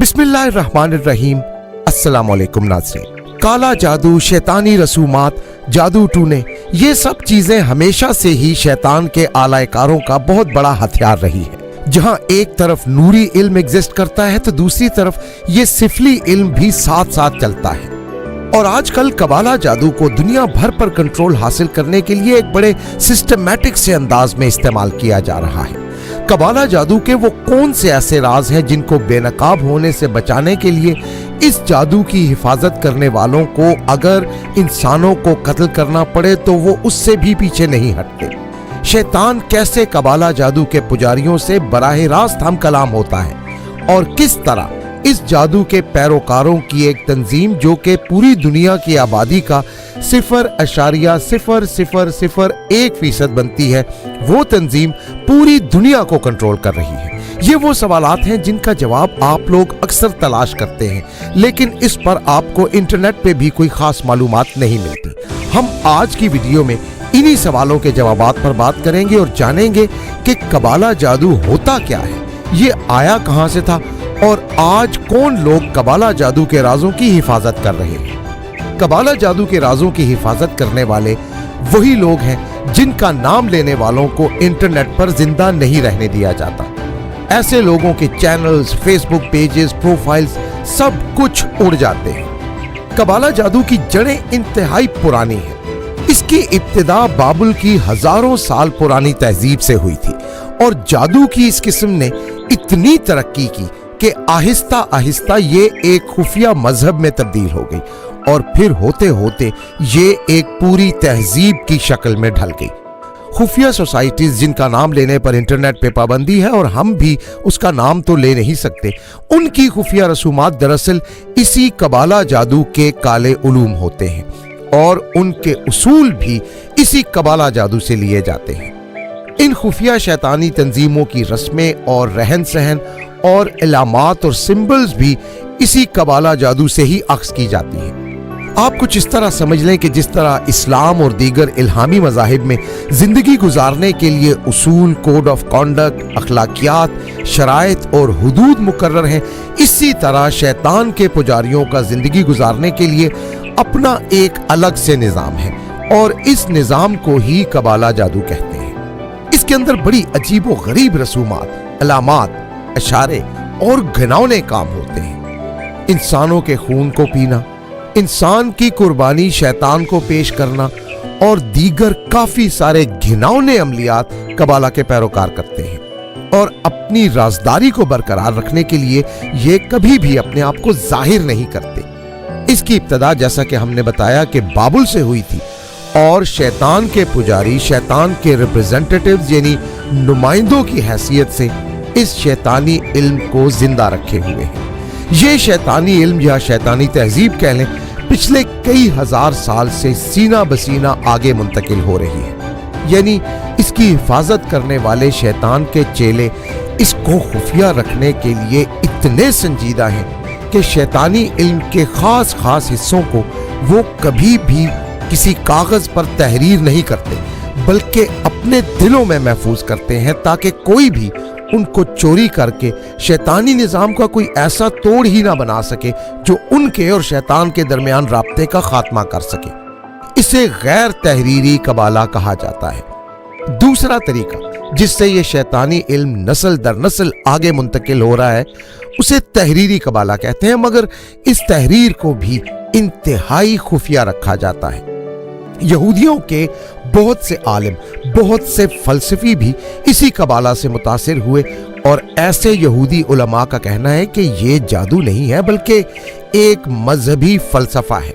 बिस्मिल्लाहिर्रहमानिर्रहीम। अस्सलाम वालेकुम नाज़रीन। काला जादू, शैतानी रसूमात, जादू टूने, ये सब चीजें हमेशा से ही शैतान के आलाकारों का बहुत बड़ा हथियार रही है। जहां एक तरफ नूरी इल्म एग्जिस्ट करता है तो दूसरी तरफ ये सिफली इल्म भी साथ साथ चलता है। और आजकल कबाला जादू को दुनिया भर पर कंट्रोल हासिल करने के लिए एक बड़े सिस्टमैटिक से अंदाज में इस्तेमाल किया जा रहा है। कबाला जादू के वो कौन से ऐसे राज हैं जिनको बेनकाब होने से बचाने के लिए इस जादू की हिफाजत करने वालों को अगर इंसानों को कत्ल करना पड़े तो वो उससे भी पीछे नहीं हटते। शैतान कैसे कबाला जादू के पुजारियों से बराह रास्त हम कलाम होता है और किस तरह इस जादू के पैरोकारों की एक तंजीम जो कि पूरी दुनिया की आबादी का 0.0001% बनती है, वो तंजीम पूरी दुनिया को कंट्रोल कर रही है। ये वो सवालात हैं जिनका जवाब आप लोग अक्सर तलाश करते हैं, लेकिन इस पर आपको इंटरनेट पे भी कोई खास मालूमात नहीं मिलती। हम आज की वीडियो में इन्हीं सवालों के जवाबात पर बात करेंगे और जानेंगे कि कबाला जादू होता क्या है, ये आया कहां से था और आज कौन लोग कबाला जादू के राजों की हिफाजत कर रहे हैं। कबाला जादू के राजों की हिफाजत करने वाले वही लोग हैं जिनका नाम लेने वालों को इंटरनेट पर जिंदा नहीं रहने दिया जाता। ऐसे लोगों के चैनल्स, फेसबुक पेजेस, प्रोफाइल्स सब कुछ उड़ जाते हैं। कबाला जादू की जड़ें इंतहाई पुरानी हैं। इसकी इब्तिदा बाबुल की हजारों साल पुरानी तहजीब से हुई थी और जादू की इस किस्म ने इतनी तरक्की की कि आहिस्ता आहिस्ता ये एक खुफिया मजहब में तब्दील हो गई और फिर होते होते ये एक पूरी तहजीब की शक्ल में ढल गई। खुफिया सोसाइटीज जिनका नाम लेने पर इंटरनेट पे पाबंदी है और हम भी उसका नाम तो ले नहीं सकते, उनकी खुफिया रसूमात दरअसल इसी कबाला जादू के काले उलूम होते हैं और उनके उसूल भी इसी कबाला जादू से लिए जाते हैं। इन खुफिया शैतानी तंजीमों की रस्में और रहन सहन और इलामात और सिंबल्स भी इसी कबाला जादू से ही अक्स की जाती हैं। आप कुछ इस तरह समझ लें कि जिस तरह इस्लाम और दीगर इल्हामी मज़ाहिब में जिंदगी गुजारने के लिए उसूल, कोड ऑफ कॉन्डक्ट, अखलाकियात, शराइत और हुदूद मुकर्रर हैं, इसी तरह शैतान के पुजारियों का जिंदगी गुजारने के लिए अपना एक अलग से निज़ाम है और इस निज़ाम को ही कबाला जादू कहते हैं। इसके अंदर बड़ी अजीब व गरीब रसूमात, अलामात, इशारे और घिनौने काम होते हैं। इंसानों के खून को पीना, इंसान की कुर्बानी शैतान को पेश करना और दीगर काफी सारे घिनौने अमलियात कबाला के पैरोकार करते हैं और अपनी राजदारी को बरकरार रखने के लिए ये कभी भी अपने आप को जाहिर नहीं करते। इसकी इब्तिदा जैसा कि हमने बताया कि बाबुल से हुई थी और शैतान के पुजारी शैतान के रिप्रेजेंटेटिव्स यानी नुमाइंदों की हैसियत से इस शैतानी इल्म को जिंदा रखे हुए हैं। ये शैतानी इल्म या शैतानी तहजीब कह लें, पिछले कई हजार साल से सीना बसीना आगे मुंतकिल हो रही है। यानी इसकी हिफाजत करने वाले शैतान के चेले इसको खुफिया रखने के लिए इतने संजीदा हैं कि शैतानी इल्म के खास खास हिस्सों को वो कभी भी किसी कागज पर तहरीर नहीं करते, बल्कि अपने दिलों में महफूज करते हैं ताकि कोई भी उनको चोरी करके शैतानी निजाम का कोई ऐसा तोड़ ही ना बना सके जो उनके और शैतान के दरमियान राब्ते का खात्मा कर सके। इसे गैर तहरीरी कबाला कहा जाता है। दूसरा तरीका जिससे ये शैतानी इल्म नस्ल दर नस्ल आगे मुंतकिल हो रहा है उसे तहरीरी कबाला कहते हैं, मगर इस तहरीर को भी इंतहाई खुफिया रखा जाता है। यहूदियों के बहुत से आलिम, बहुत से फलसफी भी इसी कबाला से मुतासिर हुए और ऐसे यहूदी उलमा का कहना है कि ये जादू नहीं है बल्कि एक मजहबी फलसफा है।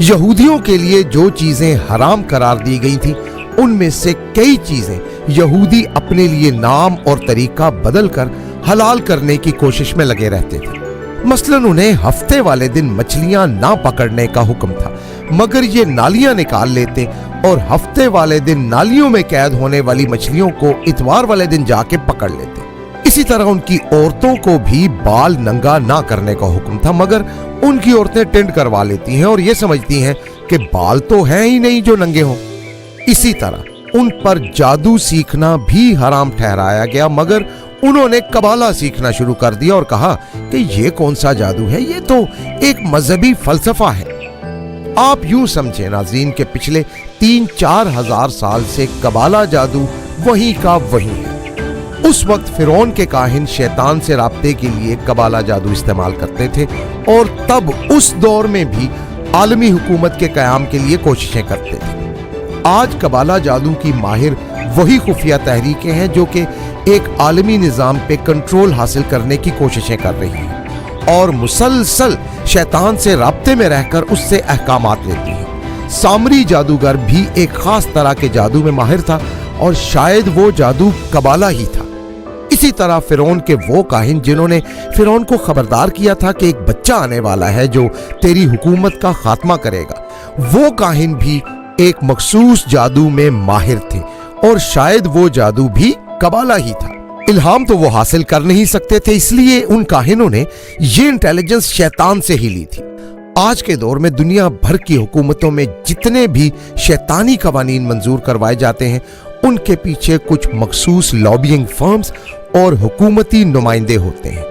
यहूदियों के लिए जो चीजें हराम करार दी गई थी उनमें से कई चीजें यहूदी अपने लिए नाम और तरीका बदलकर हलाल करने की कोशिश में लगे रहते थे। मसलन उन्हें हफ्ते वाले दिन मछलियां ना पकड़ने का हुक्म था, मगर ये नालियां निकाल लेते और हफ्ते वाले दिन नालियों में कैद होने वाली मछलियों को इतवार वाले दिन जाके पकड़ लेते। इसी तरह उनकी औरतों को भी बाल नंगा ना करने का हुक्म था, मगर उनकी औरतें टेंट करवा लेती हैं और ये समझती हैं कि बाल तो हैं ही नहीं जो नंगे हों। इसी तरह उन पर जादू सीखना भी हराम ठहराया गया, मगर उन्होंने कबाला सीखना शुरू कर दिया और कहा कि ये कौन सा जादू है, ये तो एक मजहबी फलसफा है। आप यूं समझे नाज़रीन के पिछले 3-4 हजार साल से कबाला जादू वहीं का वहीं है। उस वक्त फिरौन के काहिन शैतान से राब्ते के लिए कबाला जादू इस्तेमाल करते थे और तब उस दौर में भी आलमी हुकूमत के क़याम के लिए कोशिशें करते थे। आज कबाला जादू की माहिर वही खुफिया तहरीकें हैं जो कि एक आलमी निज़ाम पे कंट्रोल हासिल करने की कोशिशें कर रही हैं और मुसलसल शैतान से राब्ते में रहकर उससे अहकामात लेती हैं। सामरी जादूगर भी एक खास तरह के जादू में माहिर था और शायद वो जादू कबाला ही था। इसी तरह फिरौन के वो काहिन जिन्होंने फिरौन को खबरदार किया था कि एक बच्चा आने वाला है जो तेरी हुकूमत का खात्मा करेगा, वो काहिन भी एक मखसूस जादू में माहिर थे और शायद वो जादू भी कबाला ही था। इल्हाम तो वो हासिल कर नहीं सकते थे, इसलिए उन काहिनों ने ये इंटेलिजेंस शैतान से ही ली थी। आज के दौर में दुनिया भर की हुकूमतों में जितने भी शैतानी कवानीन मंजूर करवाए जाते हैं उनके पीछे कुछ मखसूस लॉबिंग फर्म्स और हुकूमती नुमाइंदे होते हैं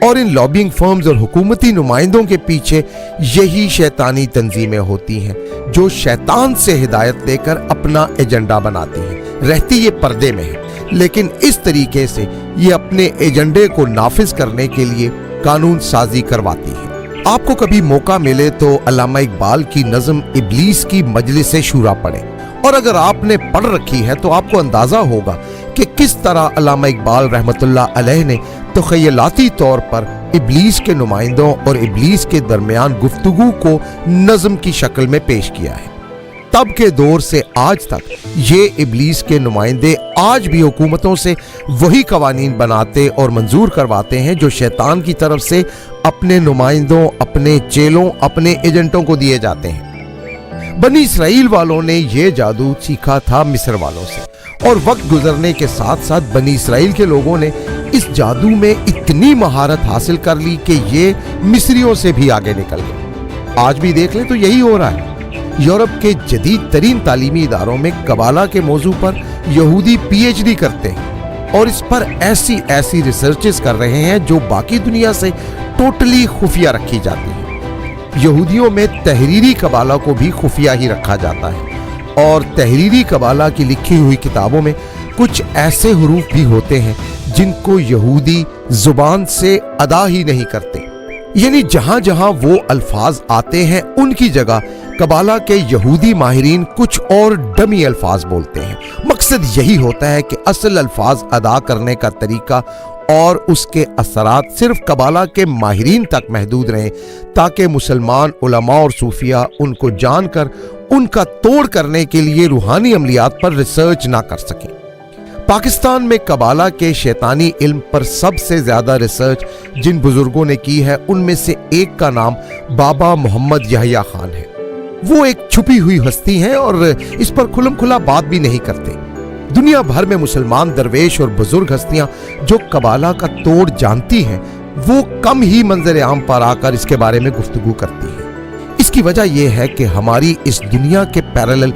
और इन लॉबिंग फर्म्स और हुकूमती नुमाइंदों के पीछे यही शैतानी तंजीमें होती हैं जो शैतान से हिदायत लेकर अपना एजेंडा बनाती हैं। रहती ये पर्दे में है, लेकिन इस तरीके से ये अपने एजेंडे को नाफिज करने के लिए कानून साजी करवाती है। आपको कभी मौका मिले तो अल्लामा इकबाल की नज़म इब्लीस की मजलिस शूरा पढ़ें और अगर आपने पढ़ रखी है तो आपको अंदाजा होगा कि किस तरह अल्लामा इकबाल रहमतुल्लाह अलैह ने तख़य्युलाती तौर पर इब्लीस के नुमाइंदों और इब्लीस के दरमियान गुफ्तगू को नज़म की शक्ल में पेश किया है। तब के दौर से आज तक ये इब्लीस के नुमाइंदे आज भी हुकूमतों से वही कवानीन बनाते और मंजूर करवाते हैं जो शैतान की तरफ से अपने नुमाइंदों, अपने चेलों, अपने एजेंटों को दिए जाते हैं। बनी इसराइल वालों ने ये जादू सीखा था मिस्र वालों से और वक्त गुजरने के साथ साथ बनी इसराइल के लोगों ने इस जादू में इतनी महारत हासिल कर ली कि ये मिस्रियों से भी आगे निकल गए। आज भी देख ले तो यही हो रहा है। यूरोप के जदीद तरीन तालीमी इदारों में कबाला के मौजू पर यहूदी PhD करते हैं और इस पर ऐसी ऐसी रिसर्चेस कर रहे हैं जो बाकी दुनिया से टोटली खुफिया रखी जाती है। यहूदियों में तहरीरी कबाला को भी खुफिया ही रखा जाता है और तहरीरी कबाला की लिखी हुई किताबों में कुछ ऐसे हुरूफ भी होते हैं जिनको यहूदी जुबान से अदा ही नहीं करते, यानी जहां जहां वो अल्फाज आते हैं उनकी जगह कबाला के यहूदी माहिरीन कुछ और डमी अल्फाज बोलते हैं। मकसद यही होता है कि असल अल्फाज अदा करने का तरीका और उसके असरात सिर्फ कबाला के माहिरीन तक महदूद रहें ताकि मुसलमान उलमा और सूफिया उनको जानकर उनका तोड़ करने के लिए रूहानी अमलियात पर रिसर्च ना कर सकें। पाकिस्तान में कबाला के शैतानी इल्म पर सबसे ज्यादा रिसर्च जिन बुजुर्गों ने की है उनमें से एक का नाम बाबा मोहम्मद यहया खान है। वो एक छुपी हुई हस्ती हैं और इस पर खुलम खुला बात भी नहीं करते। दुनिया भर में मुसलमान दरवेश और बुजुर्ग हस्तियां जो कबाला का तोड़ जानती हैं वो कम ही मंजर आम पर आकर इसके बारे में गुफ्तगू करती हैं। इसकी वजह यह है कि हमारी इस दुनिया के पैरेलल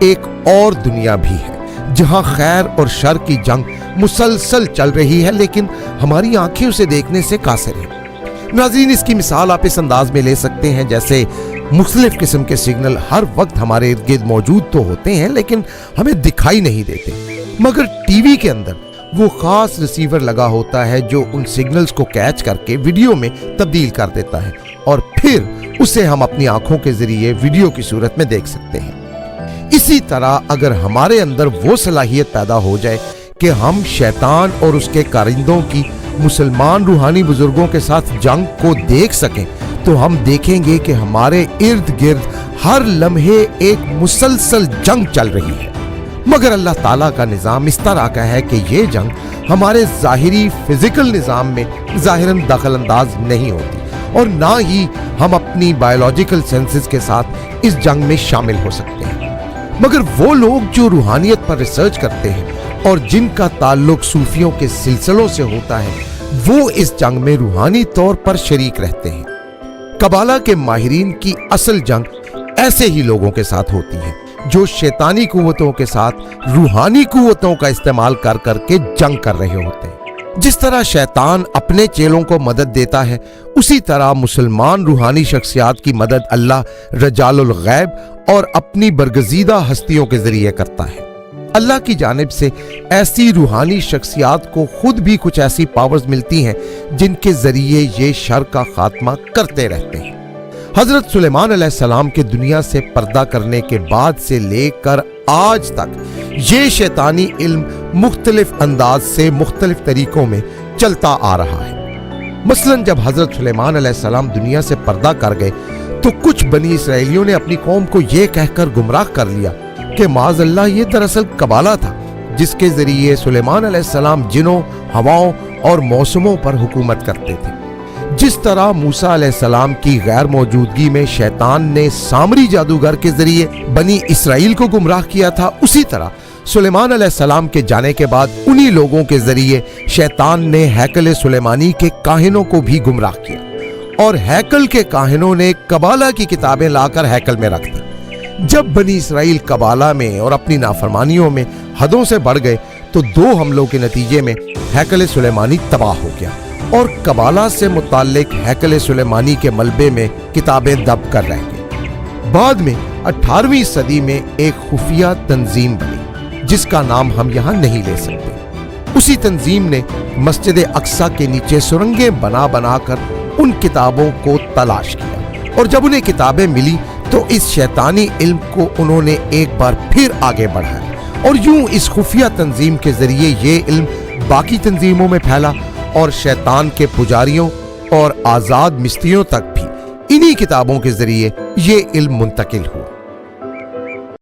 एक और दुनिया भी है जहां खैर और शर की जंग मुसलसल चल रही है, लेकिन हमारी आंखें उसे देखने से कासिर हैं। नाज़रीन, इसकी मिसाल आप इस अंदाज में ले सकते हैं जैसे मुख्तलिफ किस्म के सिग्नल हर वक्त हमारे इर्द गिर्द मौजूद तो होते हैं लेकिन हमें दिखाई नहीं देते, मगर टीवी के अंदर वो खास रिसीवर लगा होता है जो उन सिग्नल्स को कैच करके वीडियो में तब्दील कर देता है और फिर उसे हम अपनी आंखों के जरिए वीडियो की सूरत में देख सकते हैं। इसी तरह अगर हमारे अंदर वो सलाहियत पैदा हो जाए कि हम शैतान और उसके कारिंदों की मुसलमान रूहानी बुजुर्गों के साथ जंग को देख सकें तो हम देखेंगे कि हमारे इर्द गिर्द हर लम्हे एक मुसलसल जंग चल रही है। मगर अल्लाह ताला का निज़ाम इस तरह का है कि ये जंग हमारे ज़ाहिरी फिजिकल निज़ाम में ज़ाहिरन दखल अंदाज नहीं होती और ना ही हम अपनी बायोलॉजिकल सेंसेस के साथ इस जंग में शामिल हो सकते हैं। मगर वो लोग जो रूहानियत पर रिसर्च करते हैं और जिनका ताल्लुक सूफियों के सिलसिलों से होता है वो इस जंग में रूहानी तौर पर शरीक रहते हैं। कबाला के माहिरीन की असल जंग ऐसे ही लोगों के साथ होती है जो शैतानी कुव्वतों के साथ रूहानी कुव्वतों का इस्तेमाल कर करके जंग कर रहे होते हैं। जिस तरह शैतान अपने चेलों को मदद देता है, उसी तरह मुसलमान रूहानी शख्सियात की मदद अल्लाह रजालुल गैब और अपनी बरगजीदा हस्तियों के जरिए करता है। अल्लाह की जानिब से ऐसी रूहानी शख्सियात को खुद भी कुछ ऐसी पावर्स मिलती हैं जिनके जरिए ये शर का खात्मा करते रहते हैं। हजरत सुलेमान अलैहिस्सलाम के दुनिया से पर्दा करने के बाद से लेकर आज तक ये शैतानी इल्म मुख्तलिफ अंदाज से मुख्तलिफ तरीकों में चलता आ रहा है। मसलन जब हजरत सुलेमान अलैहिस्सलाम दुनिया से पर्दा कर गए तो कुछ बनी इसराइलियों ने अपनी कौम को यह कहकर गुमराह कर लिया कि माज़अल्लाह ये दरअसल कबाला था जिसके जरिए सुलेमान अलैहिस्सलाम जिनों, हवाओं और मौसमों पर हुकूमत करते थे। जिस तरह मूसा अलैहिस्सलाम की गैर मौजूदगी में शैतान ने सामरी जादूगर के जरिए बनी इसराइल को गुमराह किया था, उसी तरह सुलेमान अलैहिस्सलाम के जाने के बाद उन्हीं लोगों के जरिए शैतान ने हैकल सुलेमानी के काहिनों को भी गुमराह किया और हैकल के काहिनों ने कबाला की किताबें लाकर हैकल में रख दी। जब बनी इसराइल कबाला में और अपनी नाफरमानियों में हदों से बढ़ गए तो 2 हमलों के नतीजे में हैकल सुलेमानी तबाह हो गया और कबाला से मुताल्लिक हैकल सुलेमानी के मलबे में किताबें दब कर रह गई। बाद में 18वीं सदी में एक खुफिया तंजीम बनी जिसका नाम हम यहाँ नहीं ले सकते। उसी तंजीम ने मस्जिद अक्सा के नीचे सुरंगें बना बनाकर उन किताबों को तलाश किया और जब उन्हें किताबें मिली तो इस शैतानी इल्म को उन्होंने एक बार फिर आगे बढ़ाया और यूं इस खुफिया तंजीम के जरिए ये इल्म बाकी तंजीमों में फैला और शैतान के पुजारियों और आजाद मिस्त्रियों तक भी इन्हीं किताबों के जरिए ये इल्म मुंतकिल हुआ।